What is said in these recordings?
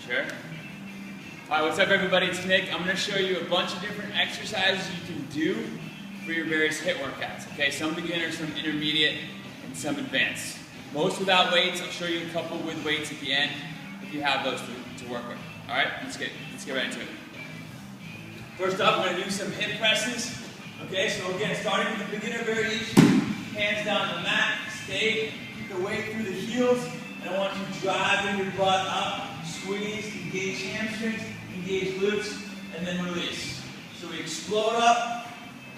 Sure. All right, what's up everybody, it's Nick. I'm going to show you a bunch of different exercises you can do for your various HIIT workouts. Okay, some beginner, some intermediate, and some advanced. Most without weights. I'll show you a couple with weights at the end if you have those to work with. All right, let's get right into it. First up, we're going to do some hip presses. Okay, so again, starting with the beginner variation, hands down the mat, stay, keep the weight through the heels, and I want you driving your butt up, squeeze, engage hamstrings, engage glutes, and then release. So we explode up,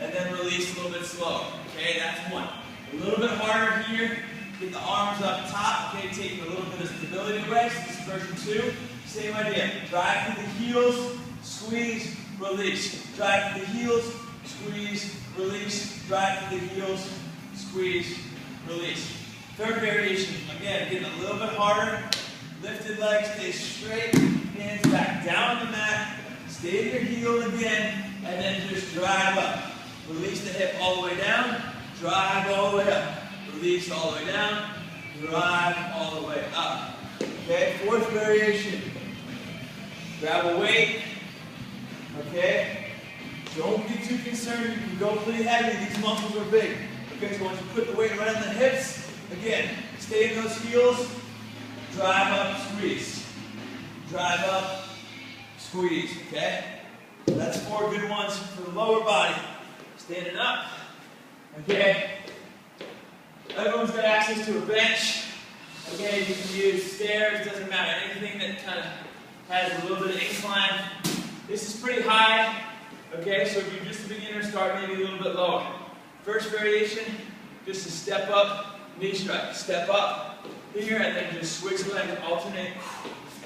and then release a little bit slower. Okay, that's one. A little bit harder here, get the arms up top, okay, taking a little bit of stability away, so this is version 2. Same idea, drive through the heels, squeeze, release. Drive through the heels, squeeze, release, drive through the heels, squeeze, release. Third variation, again, getting a little bit harder. Lifted legs, stay straight, hands back down on the mat, stay in your heel again, and then just drive up. Release the hip all the way down, drive all the way up. Release all the way down, drive all the way up. Okay, fourth variation. Grab a weight. Okay, don't get too concerned. You can go pretty heavy. These muscles are big. Okay, so once you put the weight right on the hips, again, stay in those heels. Drive up, squeeze. Drive up, squeeze. Okay, that's 4 good ones for the lower body. Standing up. Okay, everyone's got access to a bench. Okay, you can use stairs. Doesn't matter. Anything that kind of has a little bit of incline. This is pretty high, okay, so if you're just a beginner, start maybe a little bit lower. First variation, just a step up, knee strike. Step up here, and then just switch legs, alternate,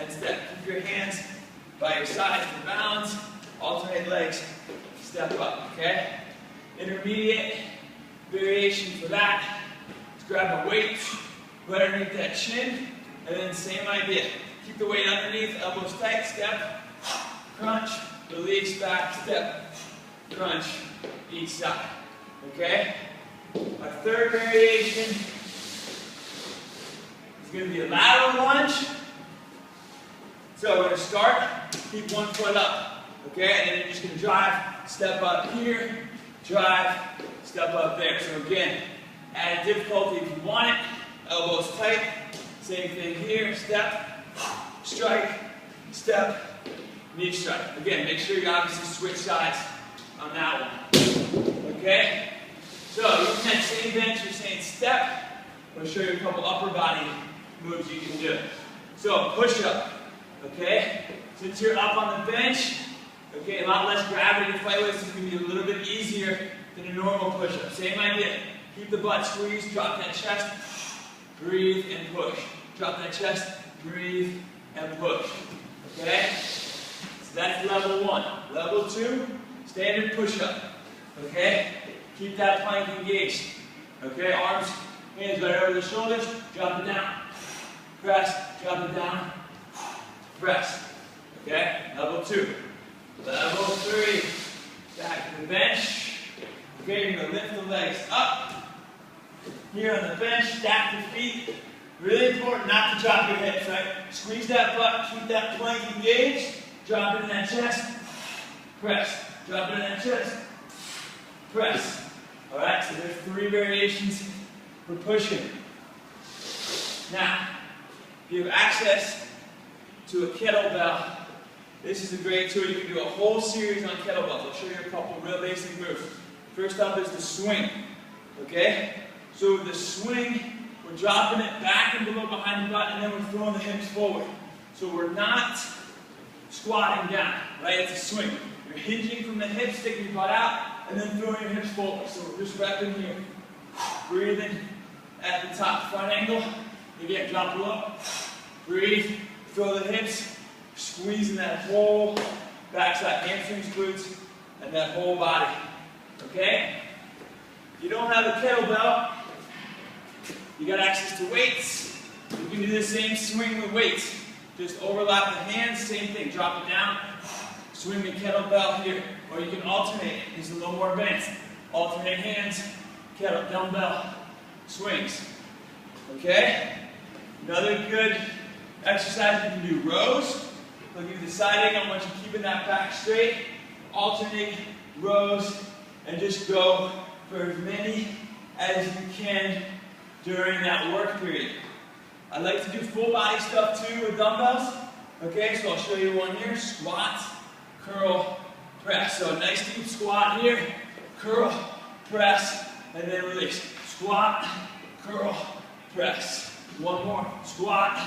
and step. Keep your hands by your sides for balance, alternate legs, step up, okay? Intermediate variation for that is grab a weight right underneath that chin, and then same idea. Keep the weight underneath, elbows tight, step, crunch, release, back, step, crunch, each side. Okay? Our third variation is going to be a lateral lunge. So we're going to start, keep one foot up. Okay? And then you're just going to drive, step up here, drive, step up there. So again, add difficulty if you want it. Elbows tight. Same thing here. Step, strike, step, knee strike. Again, make sure you obviously switch sides on that one. Okay? So, using that same bench, you're saying step. I'm going to show you a couple upper body moves you can do. So, push up. Okay? Since you're up on the bench, okay, a lot less gravity to play with, so it's going to be a little bit easier than a normal push up. Same idea. Keep the butt squeezed, drop that chest, breathe and push. Drop that chest, breathe and push. Okay? That's level 1. Level 2, standard push-up. Okay? Keep that plank engaged. Okay? Arms, hands right over the shoulders. Drop it down. Press. Drop it down. Press. Okay? Level 2. Level 3. Back to the bench. Okay? You're going to lift the legs up. Here on the bench, stack the feet. Really important not to drop your hips, right? Squeeze that butt. Keep that plank engaged. Drop it in that chest, press. Drop it in that chest, press. Alright, so there's 3 variations for pushing. Now, if you have access to a kettlebell, this is a great tool. You can do a whole series on kettlebells. I'll show you a couple real basic moves. First up is the swing. Okay? So with the swing, we're dropping it back and below behind the butt, and then we're throwing the hips forward. So we're not squatting down, right? It's a swing. You're hinging from the hips, sticking your butt out, and then throwing your hips forward. So we're just repping here. Breathing at the top, front angle. Again, drop low. Breathe, throw the hips, squeezing that whole backside, hamstrings, glutes, and that whole body. Okay? If you don't have a kettlebell, you got access to weights. You can do the same swing with weights. Just overlap the hands, same thing. Drop it down, swing the kettlebell here. Or you can alternate. It's a little more advanced. Alternate hands, kettle, dumbbell, swings. Okay? Another good exercise, you can do rows. So you're deciding on once you're keeping that back straight, alternate rows, and just go for as many as you can during that work period. I like to do full body stuff too with dumbbells. Okay, so I'll show you one here. Squat, curl, press. So a nice deep squat here, curl, press, and then release. Squat, curl, press. One more. Squat,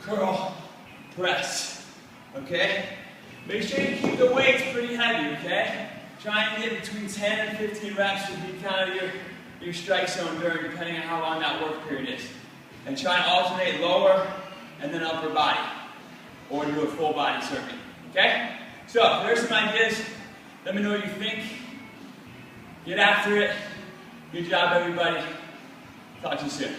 curl, press. Okay? Make sure you keep the weights pretty heavy, okay? Try and get between 10 and 15 reps would be kind of your strike zone during, depending on how long that work period is. And try and alternate lower and then upper body. Or do a full body circuit. Okay? So, there's some ideas. Let me know what you think. Get after it. Good job, everybody. Talk to you soon.